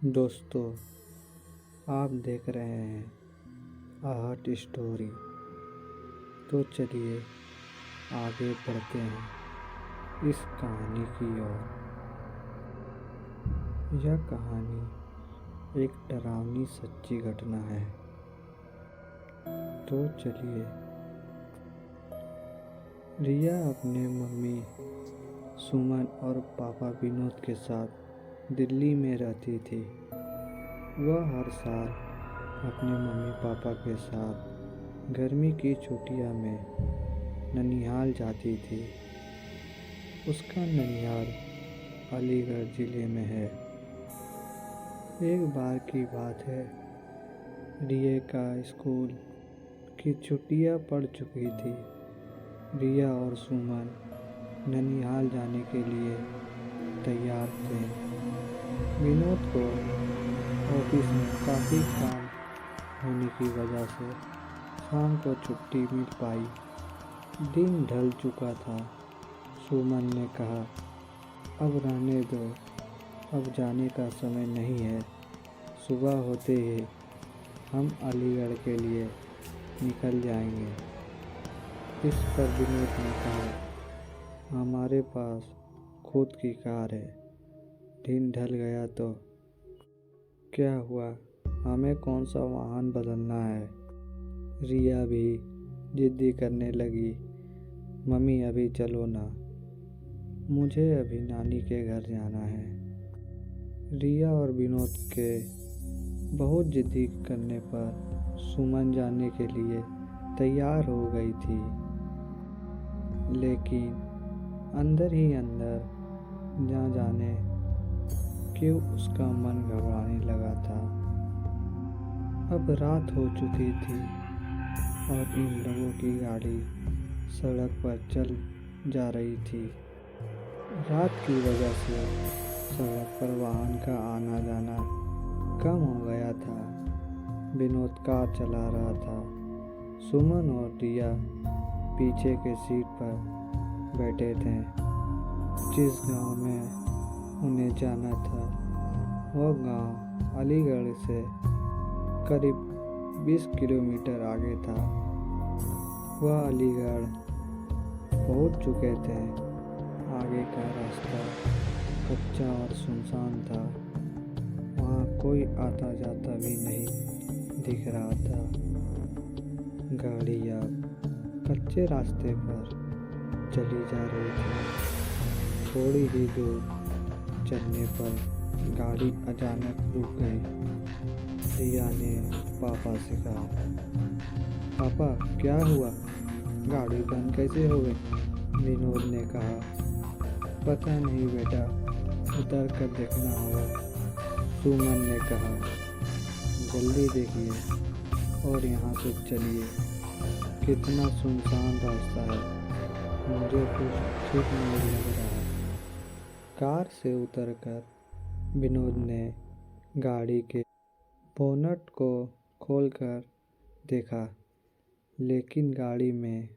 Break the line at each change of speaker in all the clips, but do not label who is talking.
दोस्तों, आप देख रहे हैं आहट स्टोरी। तो चलिए आगे बढ़ते हैं इस कहानी की ओर। यह कहानी एक डरावनी सच्ची घटना है। तो चलिए। रिया अपने मम्मी सुमन और पापा विनोद के साथ दिल्ली में रहती थी। वह हर साल अपने मम्मी पापा के साथ गर्मी की छुट्टियों में ननिहाल जाती थी। उसका ननिहाल अलीगढ़ ज़िले में है। एक बार की बात है, रिया का स्कूल की छुट्टियां पड़ चुकी थी। रिया और सुमन ननिहाल जाने के लिए तैयार थे। विनोद को ऑफिस में काफ़ी काम होने की वजह से शाम को छुट्टी मिल पाई। दिन ढल चुका था। सुमन ने कहा, अब रहने दो, अब जाने का समय नहीं है। सुबह होते ही हम अलीगढ़ के लिए निकल जाएंगे। इस पर विनोद ने कहा, हमारे पास खुद की कार है। दिन ढल गया तो क्या हुआ, हमें कौन सा वाहन बदलना है। रिया भी जिद्दी करने लगी, मम्मी अभी चलो ना, मुझे अभी नानी के घर जाना है। रिया और विनोद के बहुत जिद्दी करने पर सुमन जाने के लिए तैयार हो गई थी। लेकिन अंदर ही अंदर न जाने क्यों उसका मन घबराने लगा था। अब रात हो चुकी थी और इन लोगों की गाड़ी सड़क पर चल जा रही थी। रात की वजह से सड़क पर वाहन का आना जाना कम हो गया था। विनोद कार चला रहा था। सुमन और रिया पीछे के सीट पर बैठे थे। जिस गांव में उन्हें जाना था वह गांव अलीगढ़ से करीब 20 किलोमीटर आगे था। वह अलीगढ़ पहुंच चुके थे। आगे का रास्ता कच्चा और सुनसान था। वहाँ कोई आता जाता भी नहीं दिख रहा था। गाड़ी अब कच्चे रास्ते पर चली जा रही थी। थोड़ी ही दूर चलने पर गाड़ी अचानक रुक गई। रिया ने पापा से कहा, पापा क्या हुआ, गाड़ी बंद कैसे हो गई। विनोद ने कहा, पता नहीं बेटा, उतर कर देखना होगा। सुमन ने कहा, जल्दी देखिए और यहाँ से चलिए, कितना सुनसान रास्ता है, मुझे कुछ ठीक नहीं लग रहा। कार से उतरकर विनोद ने गाड़ी के बोनट को खोलकर देखा, लेकिन गाड़ी में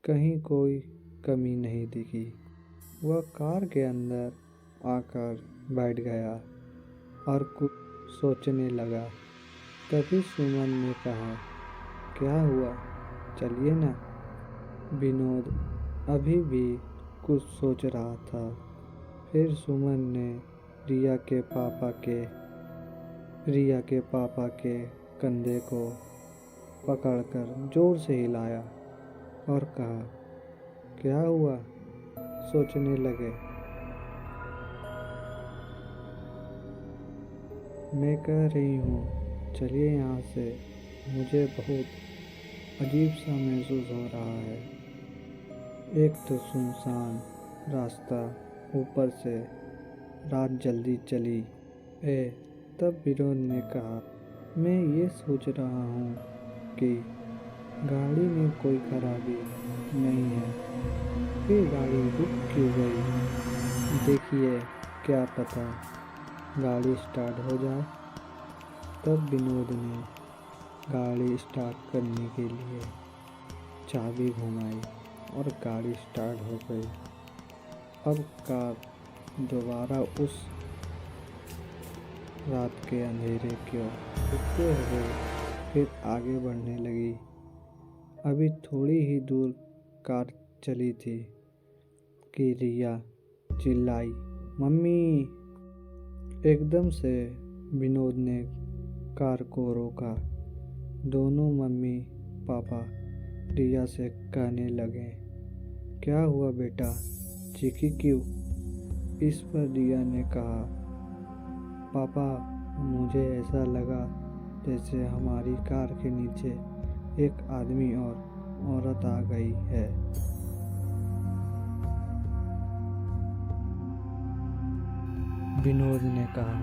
कहीं कोई कमी नहीं दिखी। वह कार के अंदर आकर बैठ गया और कुछ सोचने लगा। तभी सुमन ने कहा, क्या हुआ, चलिए ना। विनोद अभी भी कुछ सोच रहा था। फिर सुमन ने रिया के पापा के कंधे को पकड़कर जोर से हिलाया और कहा, क्या हुआ, सोचने लगे। मैं कह रही हूँ, चलिए यहाँ से, मुझे बहुत अजीब सा महसूस हो रहा है। एक तो सुनसान रास्ता, ऊपर से रात जल्दी चली। तब विनोद ने कहा, मैं ये सोच रहा हूँ कि गाड़ी में कोई खराबी नहीं है, फिर गाड़ी रुक क्यों गई। देखिए, क्या पता गाड़ी स्टार्ट हो जाए। तब विनोद ने गाड़ी स्टार्ट करने के लिए चाबी घुमाई और गाड़ी स्टार्ट हो गई। अब कार दोबारा उस रात के अंधेरे क्यों रुकते हुए फिर आगे बढ़ने लगी। अभी थोड़ी ही दूर कार चली थी कि रिया चिल्लाई, मम्मी। एकदम से विनोद ने कार को रोका। दोनों मम्मी पापा रिया से कहने लगे, क्या हुआ बेटा, चीखी क्यों? इस पर रिया ने कहा, पापा मुझे ऐसा लगा जैसे हमारी कार के नीचे एक आदमी और औरत आ गई है। विनोद ने कहा,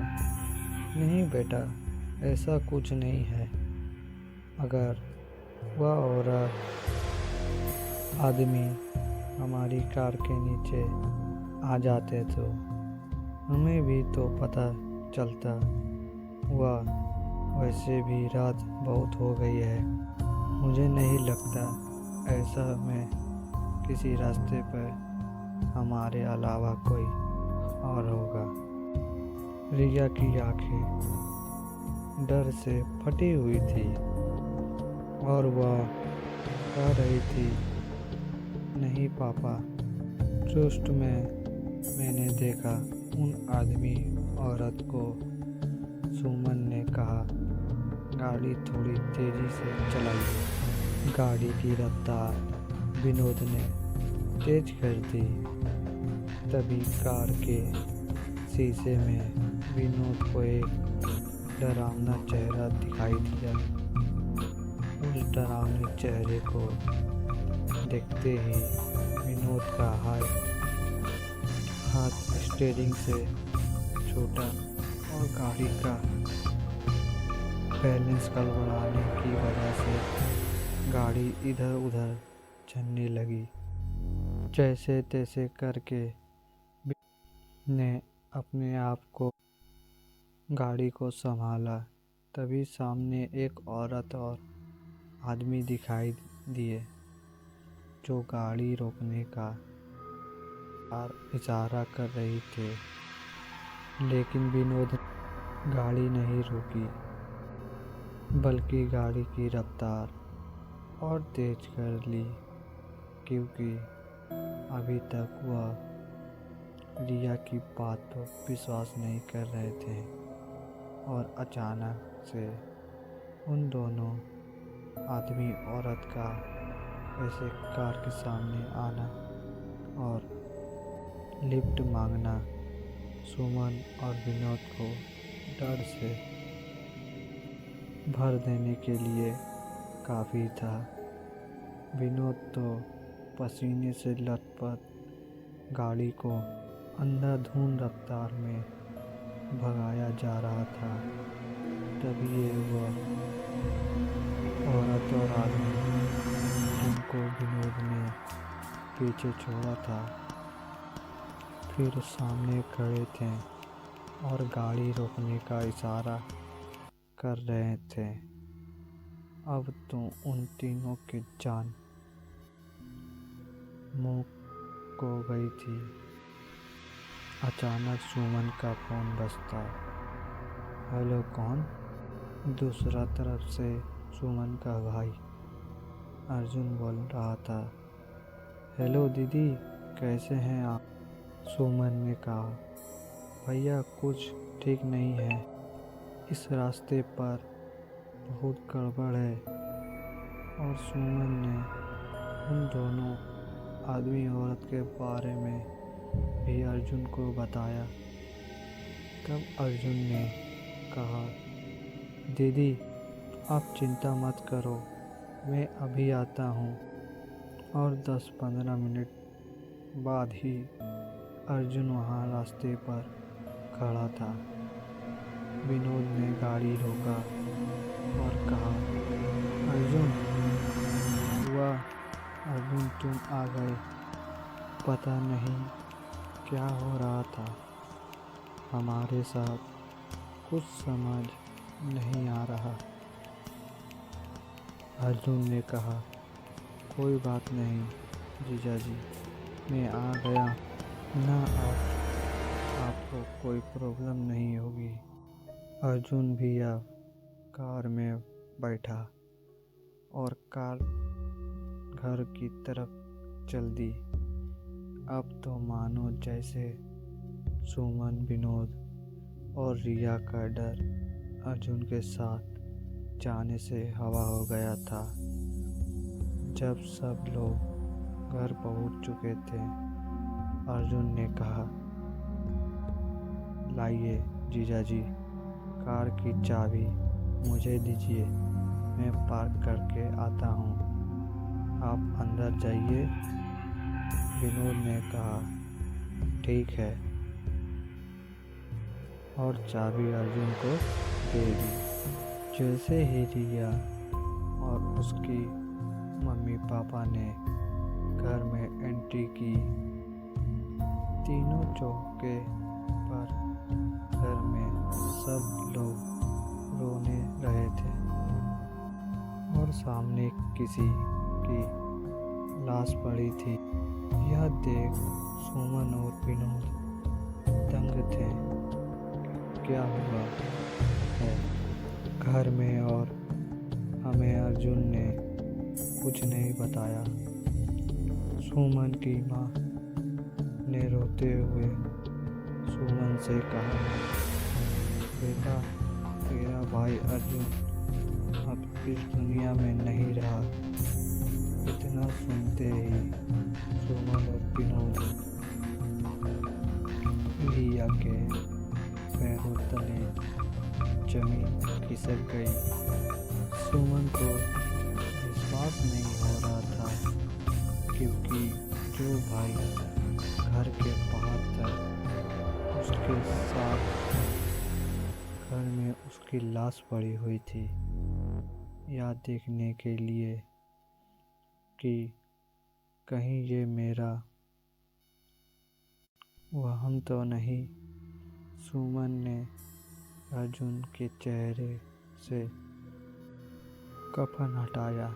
नहीं बेटा, ऐसा कुछ नहीं है। अगर वह औरत आदमी हमारी कार के नीचे आ जाते तो हमें भी तो पता चलता। वह वैसे भी रात बहुत हो गई है। मुझे नहीं लगता ऐसा में किसी रास्ते पर हमारे अलावा कोई और होगा। रिया की आंखें डर से फटी हुई थी और वह कह रही थी, नहीं पापा, ट्रस्ट में मैंने देखा उन आदमी औरत को। सुमन ने कहा, गाड़ी थोड़ी तेजी से चलाई। गाड़ी की रफ्तार विनोद ने तेज कर दी। तभी कार के शीशे में विनोद को एक डरावना चेहरा दिखाई दिया। उस डरावने चेहरे को देखते ही विनोद का हाथ स्टीयरिंग से छूटा और गाड़ी का बैलेंस गड़बड़ाने की वजह से गाड़ी इधर उधर चलने लगी। जैसे तैसे करके ने अपने आप को गाड़ी को संभाला। तभी सामने एक औरत और आदमी दिखाई दिए जो गाड़ी रोकने का इशारा कर रही थे, लेकिन विनोद गाड़ी नहीं रोकी बल्कि गाड़ी की रफ्तार और तेज कर ली, क्योंकि अभी तक वह रिया की बात पर विश्वास नहीं कर रहे थे। और अचानक से उन दोनों आदमी औरत का ऐसे कार के सामने आना और लिफ्ट मांगना सुमन और विनोद को डर से भर देने के लिए काफ़ी था। विनोद तो पसीने से लथपथ गाड़ी को अंधाधुंध रफ्तार में भगाया जा रहा था। तभी वह औरत और आदमी जिनको विनोद ने पीछे छोड़ा था फिर सामने खड़े थे और गाड़ी रोकने का इशारा कर रहे थे। अब तो उन तीनों की जान मुँह को गई थी। अचानक सुमन का फ़ोन बजता। हेलो, कौन? दूसरा तरफ से सुमन का भाई अर्जुन बोल रहा था। हेलो दीदी, कैसे हैं आप? सुमन ने कहा, भैया कुछ ठीक नहीं है, इस रास्ते पर बहुत गड़बड़ है। और सुमन ने उन दोनों आदमी औरत के बारे में भी अर्जुन को बताया। तब अर्जुन ने कहा, दीदी आप चिंता मत करो, मैं अभी आता हूँ। और 10-15 मिनट बाद ही अर्जुन वहाँ रास्ते पर खड़ा था। विनोद ने गाड़ी रोका और कहा, अर्जुन, हुआ अर्जुन, तुम आ गए। पता नहीं क्या हो रहा था हमारे साथ, कुछ समझ नहीं आ रहा। अर्जुन ने कहा, कोई बात नहीं जीजा जी, मैं आ गया ना, आपको कोई प्रॉब्लम नहीं होगी। अर्जुन भी अब कार में बैठा और कार घर की तरफ चल दी। अब तो मानो जैसे सुमन, विनोद और रिया का डर अर्जुन के साथ जाने से हवा हो गया था। जब सब लोग घर पहुंच चुके थे, अर्जुन ने कहा, लाइए जीजाजी, कार की चाबी मुझे दीजिए, मैं पार्क करके आता हूँ, आप अंदर जाइए। विनोद ने कहा, ठीक है, और चाबी अर्जुन को दे दी। जैसे ही रिया और उसकी मम्मी पापा ने घर में एंट्री की, तीनों चौके पर घर में सब लोग रोने रहे थे और सामने किसी की लाश पड़ी थी। यह देख सुमन और विनोद दंग थे। क्या हुआ है घर में? और हमें अर्जुन ने कुछ नहीं बताया। सुमन की माँ ने रोते हुए सुमन से कहा, बेटा, तेरा भाई अर्जुन अब इस दुनिया में नहीं रहा। इतना सुनते ही सुमन और विनोद रिया के पैरों तले जमीन खिसक गई। सुमन को विश्वास नहीं हो रहा था, क्योंकि जो भाई घर के बाहर था, उसके साथ घर में उसकी लाश पड़ी हुई थी। यह देखने के लिए कि कहीं ये मेरा वहम तो नहीं, सुमन ने अर्जुन के चेहरे से कफन हटाया।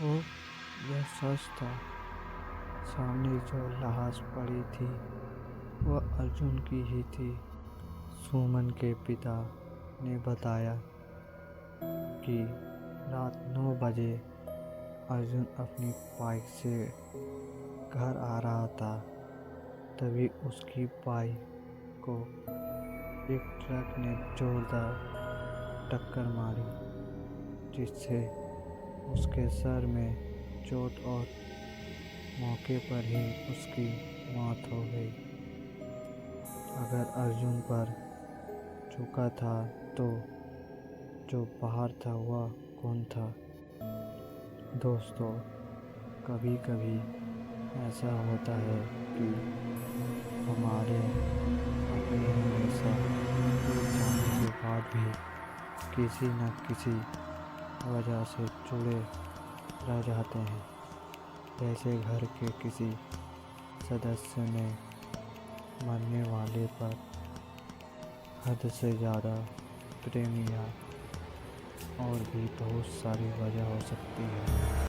ओह, यह सच था। सामने जो लाश पड़ी थी वह अर्जुन की ही थी। सुमन के पिता ने बताया कि रात 9 बजे अर्जुन अपनी बाइक से घर आ रहा था, तभी उसकी बाइक को एक ट्रक ने जोरदार टक्कर मारी, जिससे उसके सर में चोट और मौके पर ही उसकी मौत हो गई। अगर अर्जुन पर चुका था तो जो बाहर था वह कौन था? दोस्तों, कभी कभी ऐसा होता है कि हमारे अपने हमेशा दूर जाने के बाद भी किसी न किसी वजह से जुड़े रह जाते हैं। जैसे घर के किसी सदस्य ने मरने वाले पर हद से ज़्यादा प्रेम, या और भी बहुत सारी वजह हो सकती है।